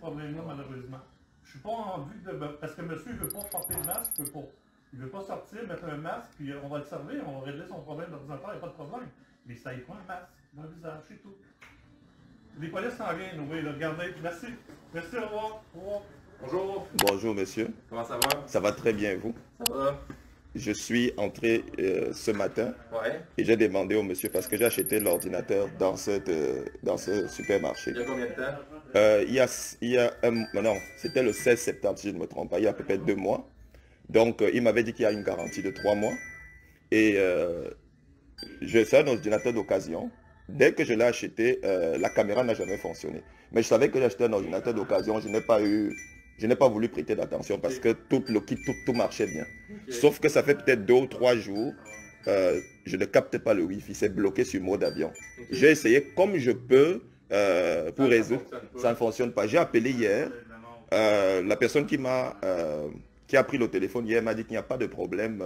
problème-là, malheureusement. Je suis pas en vue de... Parce que monsieur, il veut pas porter le masque, il veut pas sortir, mettre un masque, puis on va le servir, on va régler son problème d'ordinateur, il n'y a pas de problème. Mais ça, il prend un masque dans le visage, c'est tout. Les polices s'en viennent, oui, regardez. Merci. Merci, au revoir. Au revoir. Bonjour. Bonjour monsieur. Comment ça va? Ça va très bien vous? Ça va. Je suis entré ce matin Ouais. et j'ai demandé au monsieur parce que j'ai acheté l'ordinateur dans ce supermarché. Il y a combien de temps? Non, c'était le 16 septembre si je ne me trompe pas, il y a à peu près 2 mois. Donc il m'avait dit qu'il y a une garantie de 3 mois. Et c'est un ordinateur d'occasion. Dès que je l'ai acheté, la caméra n'a jamais fonctionné. Mais je savais que j'ai acheté un ordinateur d'occasion, je n'ai pas voulu prêter d'attention parce que tout le kit, tout marchait bien. Okay. Sauf que ça fait peut-être 2 ou 3 jours, je ne capte pas le Wi-Fi, c'est bloqué sur mode avion. Okay. J'ai essayé comme je peux pour résoudre, ça ne fonctionne pas. J'ai appelé hier, la personne qui a pris le téléphone hier m'a dit qu'il n'y a pas de problème,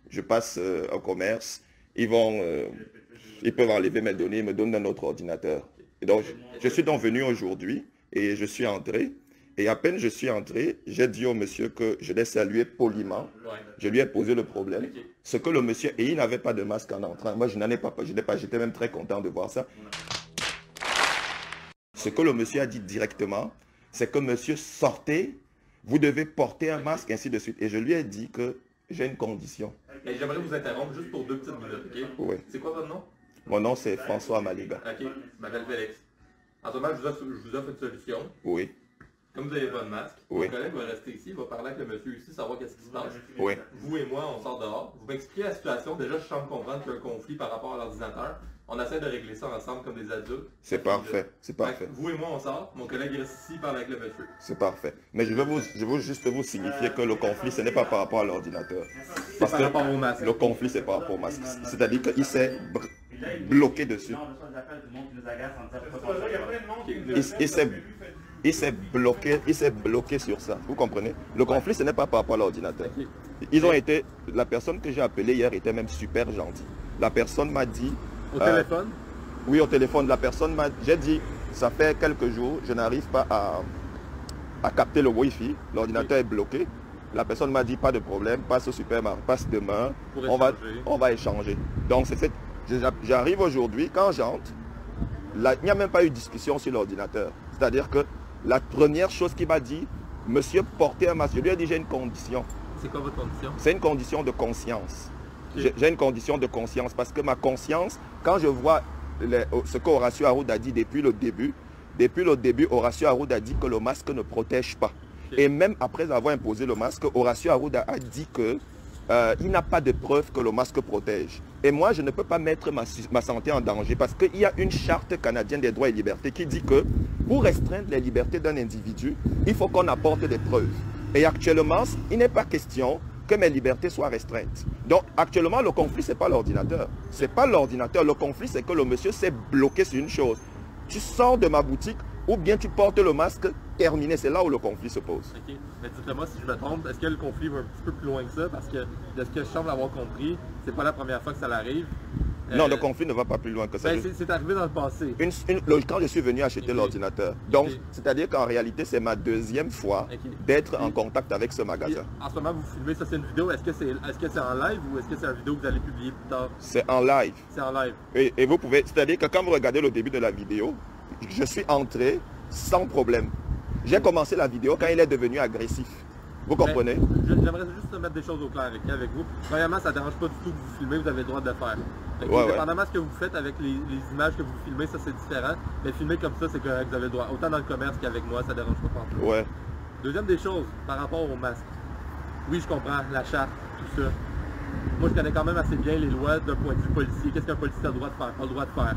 je passe au commerce, ils peuvent enlever mes données, ils me donnent un autre ordinateur. Et donc, je suis donc venu aujourd'hui et je suis entré. Et à peine je suis entré, j'ai dit au monsieur que je l'ai salué poliment. Je lui ai posé le problème. Ce que le monsieur, et il n'avait pas de masque en entrant. Moi, je n'en ai pas, j'étais même très content de voir ça. Ce que le monsieur a dit directement, c'est que monsieur, sortez, vous devez porter un masque, ainsi de suite. Et je lui ai dit que j'ai une condition. Et j'aimerais vous interrompre juste pour 2 petites minutes, ok? Oui. C'est quoi votre nom? Mon nom, c'est François Maliga. Ok, je m'appelle Félix. En ce moment, je vous offre une solution. Oui. Comme vous n'avez pas de masque, oui. Mon collègue va rester ici, il va parler avec le monsieur ici, savoir qu'est-ce qui se passe. Oui. Vous et moi, on sort dehors. Vous m'expliquez la situation. Déjà, je semble comprendre qu'il y a un conflit par rapport à l'ordinateur. On essaie de régler ça ensemble comme des adultes. C'est parfait, c'est parfait. Vous et moi, on sort. Mon collègue reste ici, il parle avec le monsieur. C'est parfait. Mais je veux juste vous signifier que le conflit, ce n'est pas par rapport à l'ordinateur. Parce que rapport au masque. Le conflit, c'est par rapport au masque. C'est-à-dire qu'il s'est bloqué dessus. Il s'est bloqué sur ça. Vous comprenez? Le conflit, ce n'est pas par rapport à l'ordinateur. La personne que j'ai appelée hier était même super gentille. La personne m'a dit... Au téléphone? Oui, au téléphone. La personne m'a... J'ai dit, ça fait quelques jours, je n'arrive pas à capter le Wi-Fi. L'ordinateur est bloqué. La personne m'a dit, pas de problème, passe au supermarché, passe demain, on va échanger. Donc, j'arrive aujourd'hui, quand j'entre, il n'y a même pas eu de discussion sur l'ordinateur. C'est-à-dire que la première chose qu'il m'a dit, monsieur, portez un masque. Je lui ai dit, j'ai une condition. C'est quoi votre condition? C'est une condition de conscience. Okay. J'ai une condition de conscience parce que ma conscience, quand je vois ce qu'Horacio Arruda a dit depuis le début, Horacio Arruda a dit que le masque ne protège pas. Okay. Et même après avoir imposé le masque, Horacio Arruda a dit que il n'a pas de preuve que le masque protège. Et moi, je ne peux pas mettre ma santé en danger parce qu'il y a une charte canadienne des droits et libertés qui dit que pour restreindre les libertés d'un individu, il faut qu'on apporte des preuves. Et actuellement, il n'est pas question que mes libertés soient restreintes. Donc actuellement, le conflit, ce n'est pas l'ordinateur. Ce n'est pas l'ordinateur. Le conflit, c'est que le monsieur s'est bloqué sur une chose. Tu sors de ma boutique ou bien tu portes le masque, terminé. C'est là où le conflit se pose. Ok, mais dites-moi si je me trompe, est-ce que le conflit va un petit peu plus loin que ça? Parce que de ce que je semble avoir compris, c'est pas la première fois que ça l'arrive. Non, le conflit ne va pas plus loin que ça. C'est arrivé dans le passé. Quand je suis venu acheter l'ordinateur. Donc, c'est-à-dire qu'en réalité, c'est ma 2e fois d'être en contact avec ce magasin. En ce moment, vous filmez, ça c'est une vidéo. Est-ce que c'est en live ou est-ce que c'est une vidéo que vous allez publier plus tard? C'est en live. C'est en live. Et vous pouvez, c'est-à-dire que quand vous regardez le début de la vidéo, je suis entré sans problème. J'ai commencé la vidéo quand il est devenu agressif. Vous comprenez? J'aimerais juste mettre des choses au clair avec vous. Premièrement, ça ne dérange pas du tout que vous filmez, vous avez le droit de le faire. Dépendamment de ce que vous faites avec les images que vous filmez, ça c'est différent. Mais filmer comme ça, c'est correct, vous avez le droit. Autant dans le commerce qu'avec moi, ça ne dérange pas partout. Ouais. Deuxième des choses, par rapport au masque. Oui, je comprends, la charte, tout ça. Moi, je connais quand même assez bien les lois d'un point de vue policier. Qu'est-ce qu'un policier a le droit de faire, pas le droit de faire?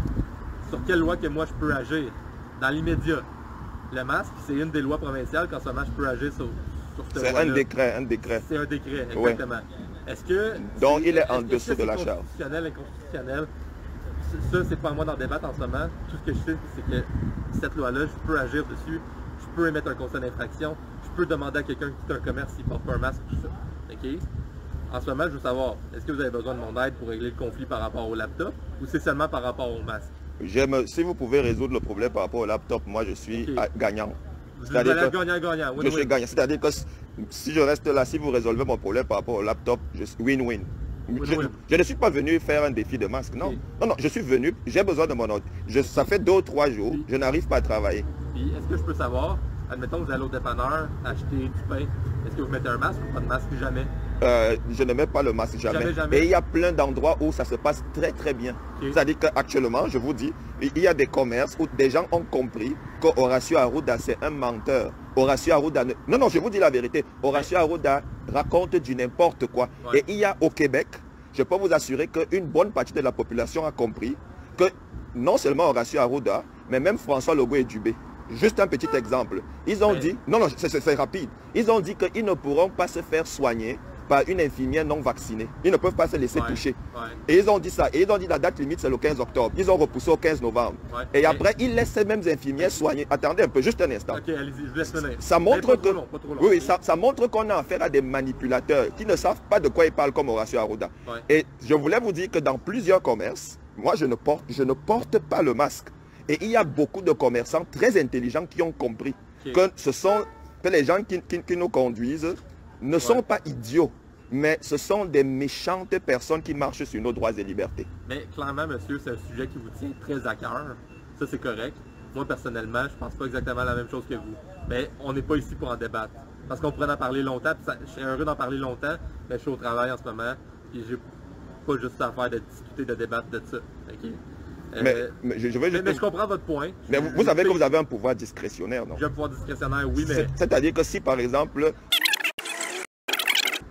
Sur quelle loi que moi je peux agir? Dans l'immédiat. Le masque, c'est une des lois provinciales, qu'en ce moment je peux agir sur c'est un décret, C'est un décret, exactement. Ouais. Est-ce que... Donc il est en dessous de la charte. Constitutionnel, inconstitutionnel, ça c'est pas à moi d'en débattre en ce moment. Tout ce que je sais, c'est que cette loi-là, je peux agir dessus, je peux émettre un constat d'infraction, je peux demander à quelqu'un qui quitte un commerce s'il porte pas un masque, tout ça. OK? En ce moment, je veux savoir, est-ce que vous avez besoin de mon aide pour régler le conflit par rapport au laptop ou c'est seulement par rapport au masque? Si vous pouvez résoudre le problème par rapport au laptop, moi je suis gagnant. Vous allez être gagnant-gagnant. Je suis gagnant. C'est-à-dire que si je reste là, si vous résolvez mon problème par rapport au laptop, je suis win-win. Je ne suis pas venu faire un défi de masque, non. Non, je suis venu, j'ai besoin de mon ordre. Ça fait 2 ou 3 jours, je n'arrive pas à travailler. Puis, est-ce que je peux savoir, admettons que vous allez au dépanneur acheter du pain, est-ce que vous mettez un masque ou pas de masque? Jamais? Je ne mets pas le masque jamais. Et il y a plein d'endroits où ça se passe très très bien. C'est-à-dire qu'actuellement, je vous dis, il y a des commerces où des gens ont compris qu'Horacio Arruda, c'est un menteur. Horacio Arruda... Non, je vous dis la vérité. Horacio Arruda raconte du n'importe quoi. Et il y a au Québec, je peux vous assurer qu'une bonne partie de la population a compris que non seulement Horacio Arruda, mais même François Legault et Dubé. Juste un petit exemple. Ils ont dit... Non, c'est rapide. Ils ont dit qu'ils ne pourront pas se faire soigner par une infirmière non vaccinée. Ils ne peuvent pas se laisser toucher. Et ils ont dit ça. Et ils ont dit la date limite, c'est le 15 octobre. Ils ont repoussé au 15 novembre. Et après, ils laissent ces mêmes infirmières soigner. Attendez un peu, juste un instant. Ok, allez-y, je laisse finir. Ça montre que... Oui, ça montre qu'on a affaire à des manipulateurs qui ne savent pas de quoi ils parlent comme Horacio Arruda. Et je voulais vous dire que dans plusieurs commerces, moi, je ne porte pas le masque. Et il y a beaucoup de commerçants très intelligents qui ont compris que les gens qui nous conduisent ne sont pas idiots, mais ce sont des méchantes personnes qui marchent sur nos droits et libertés. Mais clairement, monsieur, c'est un sujet qui vous tient très à cœur. Ça, c'est correct. Moi, personnellement, je pense pas exactement la même chose que vous. Mais on n'est pas ici pour en débattre. Parce qu'on pourrait en parler longtemps, puis je serais heureux d'en parler longtemps, mais je suis au travail en ce moment, et j'ai pas juste à faire de discuter, de débattre de ça. Okay? Mais je comprends votre point. Mais vous savez que vous avez un pouvoir discrétionnaire, non? J'ai un pouvoir discrétionnaire, oui, mais... C'est-à-dire que si, par exemple...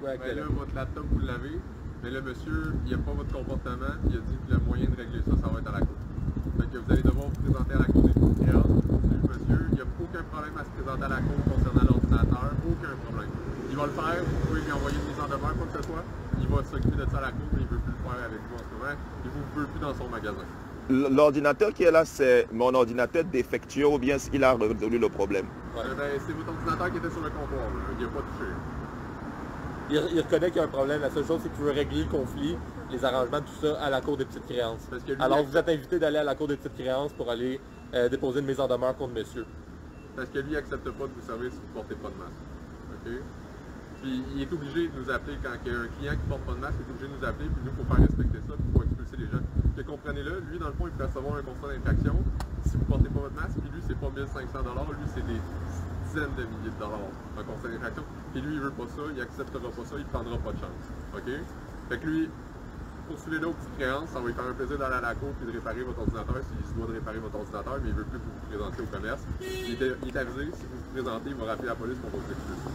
Là, votre laptop, vous l'avez, mais le monsieur, il n'a pas votre comportement, il a dit que le moyen de régler ça, ça va être à la cour. Fait que vous allez devoir vous présenter à la cour des procureurs. Monsieur, il n'y a aucun problème à se présenter à la cour concernant l'ordinateur, aucun problème. Il va le faire, vous pouvez lui envoyer une mise en demeure, quoi que ce soit. Il va s'occuper de ça à la cour, mais il ne veut plus le faire avec vous en ce moment. Il ne vous veut plus dans son magasin. L'ordinateur qui est là, c'est mon ordinateur défectueux ou bien il a résolu le problème? C'est votre ordinateur qui était sur le comptoir, il n'a pas touché. Il reconnaît qu'il y a un problème. La seule chose, c'est qu'il veut régler le conflit, les arrangements, tout ça, à la Cour des petites créances. Alors, vous êtes invité d'aller à la Cour des petites créances pour aller déposer une mise en demeure contre monsieur. Parce que lui, il n'accepte pas de vous servir si vous ne portez pas de masque. OK? Puis, il est obligé de nous appeler quand il y a un client qui ne porte pas de masque, il est obligé de nous appeler, puis nous, il faut faire respecter ça, puis il faut expulser les gens. Que comprenez-le, lui, dans le fond, il peut recevoir un constat d'infraction si vous ne portez pas votre masque, puis lui, c'est pas 1 500 $, lui, c'est des dizaines de milliers de dollars en constat d'infraction. Puis lui, il veut pas ça, il acceptera pas ça, il prendra pas de chance. OK? Fait que lui, poursuivez-le aux petites créances, ça va lui faire un plaisir d'aller à la cour puis de réparer votre ordinateur s'il se doit de réparer votre ordinateur, mais il veut plus que vous vous présentiez au commerce. Il est avisé, si vous vous présentez, il va rappeler la police pour vous expliquer.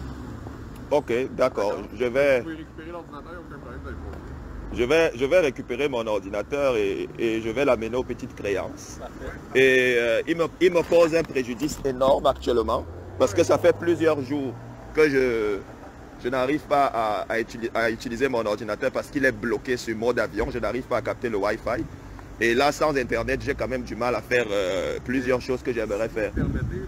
Ok, d'accord. Je vais... Vous pouvez récupérer l'ordinateur, il n'y a aucun problème, vous allez le faire. Je vais récupérer mon ordinateur et je vais l'amener aux petites créances. Et il me cause un préjudice énorme actuellement parce que ça fait plusieurs jours que je n'arrive pas à utiliser mon ordinateur parce qu'il est bloqué sur mode avion. Je n'arrive pas à capter le Wi-Fi. Et là, sans Internet, j'ai quand même du mal à faire plusieurs choses que j'aimerais faire. Permettez,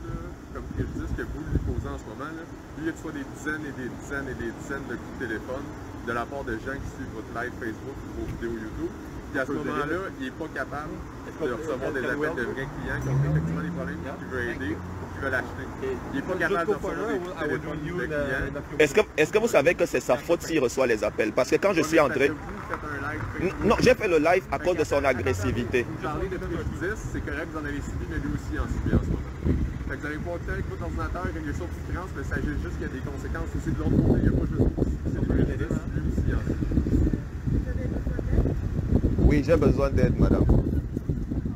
comme préjudice que vous lui posez en ce moment, lui, il reçoit des dizaines et des dizaines et des dizaines de coups de téléphone de la part de gens qui suivent votre live Facebook ou vos vidéos YouTube. Puis à ce moment-là, il n'est pas capable de recevoir des appels de vrais clients qui ont effectivement des problèmes, qui veulent aider, qui veulent acheter. Il n'est pas capable de recevoir des coups de téléphone de clients. Est-ce que vous savez que c'est sa faute s'il reçoit les appels? Parce que quand je suis entré... Non, j'ai fait le live à cause de son agressivité. Vous parlez de préjudice, c'est correct, vous en avez subi, mais lui aussi en subit en ce moment. Fait que vous allez pouvoir opter avec votre ordinateur, régler ça aux petites créances, mais sachez juste qu'il y a des conséquences aussi de l'autre côté. Il n'y a pas juste c'est des préjudices, lui aussi en subit. Oui, j'ai besoin d'aide, madame.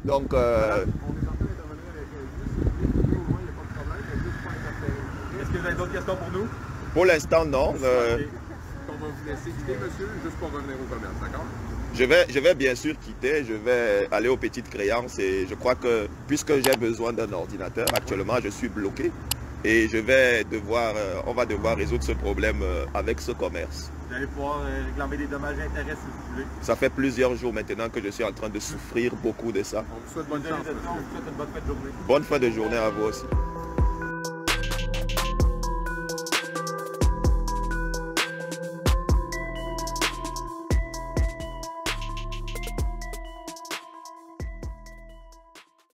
Donc... On est en train d'intervenir avec vous, si vous voulez, au moins il n'y a pas de problème, mais juste pas interférer. Est-ce que vous avez d'autres questions pour nous? Pour l'instant, non. On va vous laisser quitter, monsieur, juste pour revenir au commerce, d'accord? Je vais bien sûr quitter, je vais aller aux petites créances et je crois que puisque j'ai besoin d'un ordinateur, actuellement je suis bloqué et on va devoir résoudre ce problème avec ce commerce. Vous allez pouvoir réclamer des dommages et intérêts si vous voulez. Ça fait plusieurs jours maintenant que je suis en train de souffrir beaucoup de ça. On vous souhaite bonne chance, monsieur. On vous souhaite une bonne fin de journée. Bonne fin de journée à vous aussi.